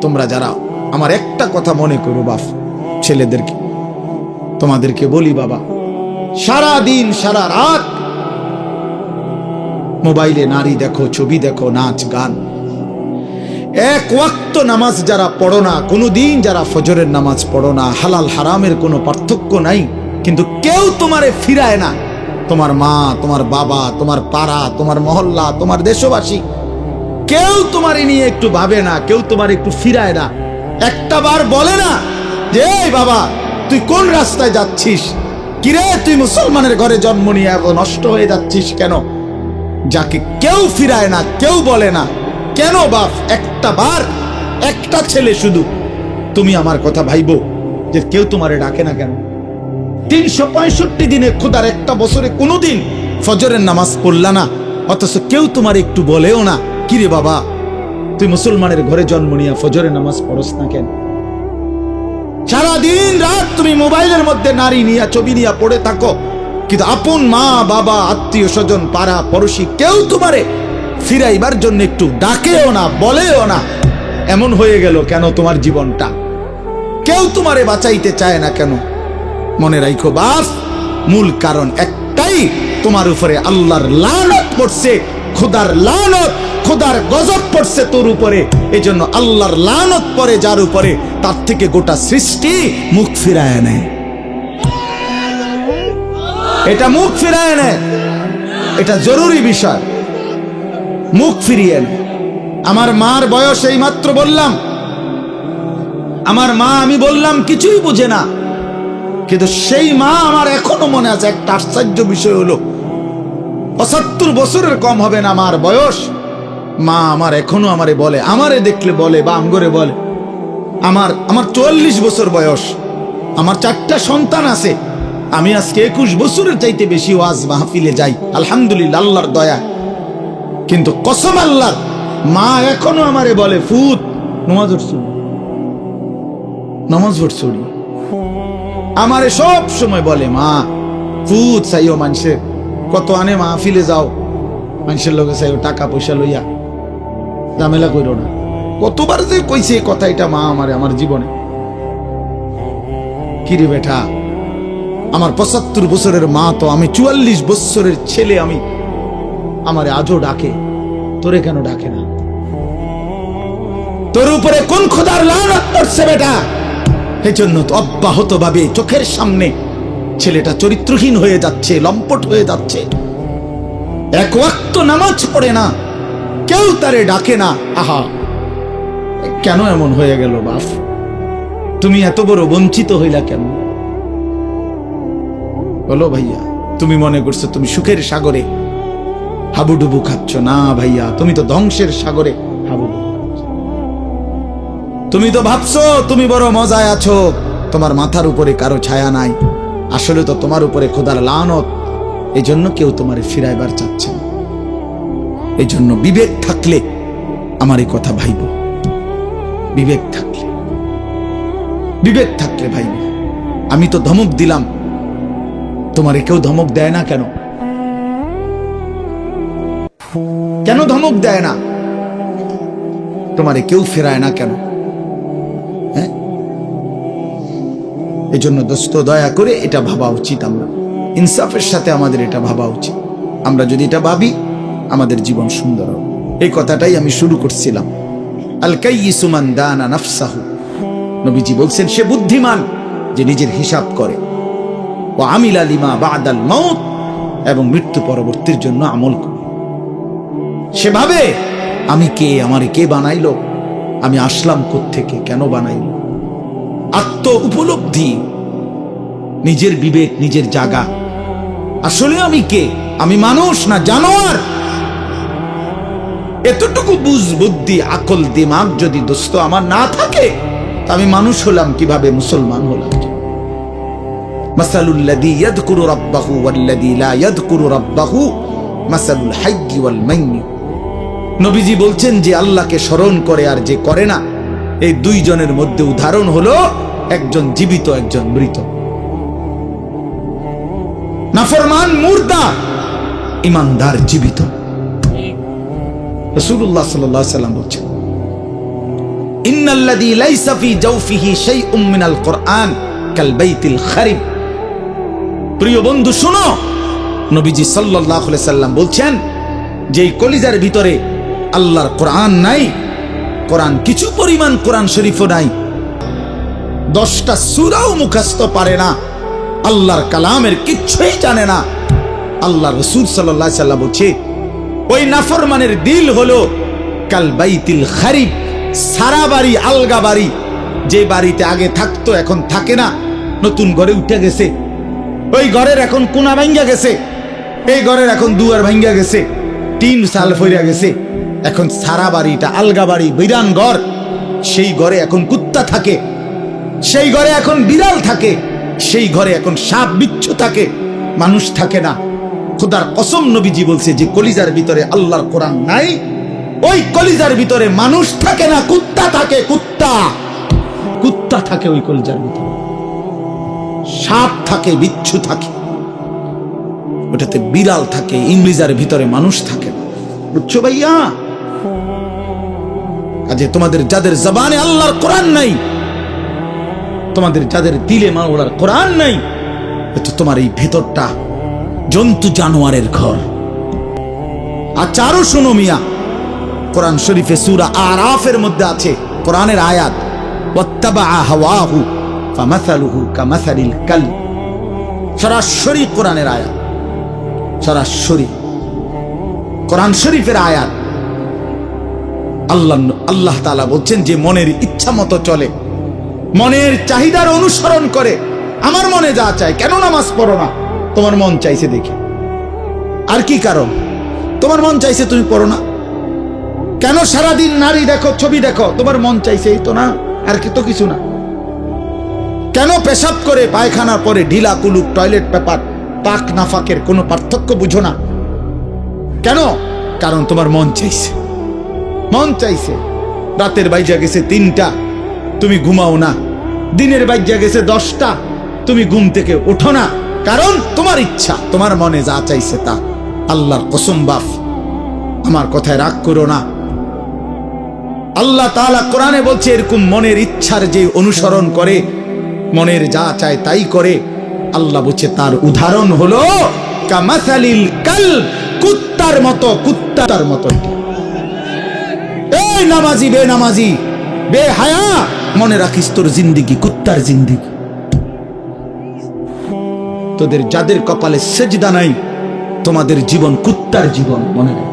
তোমরা যারা আমার একটা কথা মনে করো বাপ, ছেলেদেরকে তোমাদেরকে বলি বাবা, সারা দিন সারা রাত মোবাইলে নারী দেখো, ছবি দেখো, নাচ গান, এক ওয়াক্ত নামাজ যারা পড়ো না, কোনোদিন যারা ফজরের নামাজ পড়ো না, হালাল হারামের কোনো পার্থক্য নাই, কিন্তু কেউ তোমারে ফিরায় না। তোমার মা, তোমার বাবা, তোমার পাড়া, তোমার মহল্লা, তোমার দেশবাসী, কেউ তোমারে নিয়ে একটু ভাবে না, কেউ তোমার একটু ফিরায় না। একটা বার বলে না যে এই বাবা তুই কোন রাস্তায় যাচ্ছিস, কিরে তুই মুসলমানের ঘরে জন্ম নিয়ে এত নষ্ট হয়ে যাচ্ছিস কেন? যাকে কেউ ফিরায় না, কেউ বলে না, কেন বাপ? একটা বার, একটা ছেলে শুধু তুমি আমার কথা ভাইবো যে কেউ তোমারে ডাকে না কেন? 365 দিনে খোদার একটা বছরে কোনোদিন ফজরের নামাজ পড়লা না, অথচ কেউ তোমার একটু বলেও না কিরে বাবা তুই মুসলমানের ঘরে জন্ম নিয়ে ফজরের নামাজ পড়স না কেন? সারাদিন রাত তুমি মোবাইলের মধ্যে নারী নিয়ে, ছবি নিয়ে পড়ে থাকো, কিন্তু আপন মা বাবা, আত্মীয় স্বজন, পাড়া পড়োশি কেউ তোমারে ফিরাইবার জন্য একটু ডাকেও না, বলেও না। এমন হয়ে গেল কেন তোমার জীবনটা? কেউ তোমারে বাঁচাইতে চায় না কেন? মনে রাখো বাপ, মূল কারণ একটাই, তোমার উপরে আল্লাহর লানত পড়ছে, খোদার লানত, খোদার গজব পড়ছে তোর উপরে। এজন্য আল্লাহর লানত পড়ে যার উপরে, তার থেকে গোটা সৃষ্টি মুখ ফিরায় নেয়। এটা মুখ ফিরায় নেয়, এটা জরুরি বিষয়, মুখ ফিরিয়ে নেয়। আমার মার বয়স এই মাত্র বললাম, আমার মা, আমি বললাম কিছুই বুঝে না, কিন্তু সেই মা আমার এখনো মনে আছে। একটা আশ্চর্য বিষয় হলো 75 বছরের কম হবে না আমার বয়স, মা আমার এখনো আমারে বলে, আমারে দেখলে বলে বা আমগরে বলে, আমার 44 বছর বয়স, আমার 4টা সন্তান আছে, আমি আজকে 21 বছরের চাইতে বেশি ওয়াজ মাহফিলে যাই, আলহামদুলিল্লাহ আল্লাহর দয়া। কিন্তু কসম আল্লাহর, মা এখনো আমারে বলে ফুত নামাজ পড়ছুড়ি, নামাজ পড়ছুড়ি, আমারে সব সময় বলে মা ফুত চাইও, মানুষের কত আনে মাহফিলে যাও, মানুষের লোকে চাইও টাকা পয়সা লইয়া, ঝামেলা করো না। কতবার যে কইছে এই কথা, এটা মা আমারে আমার জীবনে। কিরে বেটা, আমার 75 বছরের মা তো, আমি 44 বছরের ছেলে, আমি আমারে আজও ডাকে, তোরে কেন ডাকে না? তোর উপরে কোন খোদার লানত পড়ছে বেটা? এই জন্য তো অব্যাহত ভাবে চোখের সামনে ছেলেটা চরিত্রহীন হয়ে যাচ্ছে, লম্পট হয়ে যাচ্ছে, এক ওয়াক্ত নামাজ পড়ে না, কেউ তারে ডাকে না। আহা, কেন এমন হয়ে গেল বাপ? তুমি এত বড় বঞ্চিত হইলা কেন? বলো ভাইয়া, তুমি মনে করছো তুমি সুখের সাগরে হাবুডুবু খাচ্ছ? না ভাইয়া, তুমি তো ধ্বংসের সাগরে হাবুডুবু খাচ্ছ। তুমি তো ভাবছো তুমি বড় মজায় আছো, তোমার মাথার উপরে কারো ছায়া নাই, আসলে তো তোমার উপরে খোদার লানত। এই জন্য কেউ তোমারে ফিরাইবার চাচ্ছে না। এই জন্য বিবেক থাকলে আমার এই কথা ভাইব, বিবেক থাকলে, বিবেক থাকলে ভাইব। আমি তো ধমক দিলাম, তোমারে কেউ ধমক দেয় না কেন? কেন ধমক দেয় না? তোমারে কেউ ফেরায় না কেন? হ্যাঁ, এই জন্য দোস্ত দয়া করে এটা ভাবা উচিত, আমরা ইনসাফের সাথে আমাদের এটা ভাবা উচিত। আমরা যদি এটা ভাবি, আমাদের জীবন সুন্দর হবে। এই কথাটাই আমি শুরু করছিলাম। আল কাইয়িসু মান দানা নাফসাহু, নবীজি বলছেন সে বুদ্ধিমান যে নিজের হিসাব করে, ওয়া আমিলা লিমা বাদাল মাউত, এবং মৃত্যু পরবর্তীর জন্য আমল করে। সেভাবে আমি কে, আমারে কে বানাইলো, আমি আসলাম কোত্থেকে, কেন বানাইলো, আত্ম উপলব্ধি, নিজের বিবেক, নিজের জাগা। আসলে আমি কে? আমি মানুষ না জানোয়ার? এতটুকু বুঝ, বুদ্ধি, আকল, দিমাগ যদি দোস্ত আমার না থাকে, আমি মানুষ হলাম কিভাবে, মুসলমান হলাম? মাসালুল লাযী ইয়াযকুরু রাব্বাহু ওয়াল্লাযী লা ইয়াযকুরু রাব্বাহু মাসালুল হাইয়্যি ওয়াল মাইয়্যিত। নবীজি বলছেন যে আল্লাহকে স্মরণ করে আর যে করে না, এই দুইজনের মধ্যে উদাহরণ হলো একজন জীবিত, একজন মৃত। নাফরমান মুর্দা, ইমানদার জীবিত। রাসূলুল্লাহ সাল্লাল্লাহু আলাইহি ওয়াসাল্লাম বলছেন ইন্নাল্লাযী লাইসা ফী জাওফিহি শাইউম মিনাল কুরআন কাল বাইতিল খারিব। প্রিয় বন্ধু শুনো, নবীজি সাল্লাল্লাহু আলাইহি সাল্লাম বলছেন যে কলিজার ভিতরে আল্লাহর কোরআন নাই, কোরআন কিছু পরিমাণ কোরআন শরীফও নাই, 10টা সূরাও মুখস্থ পারে না, আল্লাহর কালামের কিচ্ছুই জানে না, আল্লাহ রাসূল সাল্লাল্লাহু আলাইহি সাল্লাম বলছে ওই নাফরমানের দিল হলো কাল বাইতিল খারিব, সারা বাড়ি, আলগা বাড়ি, যে বাড়িতে আগে থাকতো এখন থাকে না, নতুন ঘরে উঠে গেছে, ওই ঘরের এখন কোনা ভাঙ্গা গেছে, এই ঘরের এখন দুয়ার ভাঙ্গা গেছে, টিন সাল ফইরা গেছে, এখন সারা বাড়িটা আলগা বাড়ি, বিরান ঘর, সেই ঘরে এখন কুত্তা থাকে, সেই ঘরে এখন বিড়াল থাকে, সেই ঘরে এখন সাপ বিচ্ছু থাকে, মানুষ থাকে না। খোদার কসম নবীজি বলছে যে কলিজার ভিতরে আল্লাহর কোরআন নাই, ওই কলিজার ভিতরে মানুষ থাকে না, কুত্তা থাকে, কুত্তা থাকে ওই কলিজার ভিতরে, সাপ থাকে, বিচ্ছু থাকে, ওটাতে বিড়াল থাকে, ইংলিজার ভিতরে মানুষ থাকে না। বুঝছো ভাইয়া? কাজে তোমাদের যাদের জবানে আল্লাহর কোরআন নাই, তোমাদের যাদের দিলে মাওলার কোরআন নাই, তো তোমার এই ভেতরটা জন্তু জানোয়ারের ঘর। আচ্ছা আরো শোনো মিয়া, কোরআন শরীফে সূরা আরাফের মধ্যে আছে কোরআনের আয়াত, ওয়াত্তাবা হাওয়াহু ফামাসালুহু কামাসালিল কালব। সরাসরি কোরআনের আয়াত, সরাসরি কোরআন শরীফের আয়াত। আল্লাহ তাআলা বলছেন যে মনের ইচ্ছা মতো চলে, মনের চাহিদার অনুসরণ করে, আমার মনে যা চায়, কেন নামাজ পড়ো না? তোমার মন চাইছে দেখে। আর কি কারণ? তোমার মন চাইছে তুমি পড়ো না কেন? সারাদিন নারী দেখো, ছবি দেখো, তোমার মন চাইছে, এই তো না, আর কি তো কিছু না। কেন পেশাব করে পায়খানার পরে ঢিলা কুলুক টয়লেট পেপার, পাক নাফাকের কোনো পার্থক্য বুঝো না কেন? কারণ তোমার মন চাইছে, মন চাইছে। রাতের বাইজা গেছে 3টা, তুমি ঘুমাও না, দিনের বাইজা গেছে 10টা, তুমি ঘুম থেকে ওঠো না, কারণ তোমার ইচ্ছা, তোমার মনে যা চাইছে তা। আল্লাহর কসম বাপ, আমার কথায় রাগ করো না। আল্লাহ তাআলা কোরআনে বলছে এরকম মনের ইচ্ছার যে অনুসরণ করে, মনের যা চায় তাই করে, আল্লাহ বলছে তার উদাহরণ হলো কামাসালিল কালব, কুত্তার মতো, কুত্তার মতো। এই নামাজি বেনামাজি বেহায়া, মনে রাখিস তোর জিন্দেগি কুত্তার জিন্দেগি। তোদের যাদের কপালে সেজদা নাই, তোমাদের জীবন কুত্তার জীবন, মনে রাখ।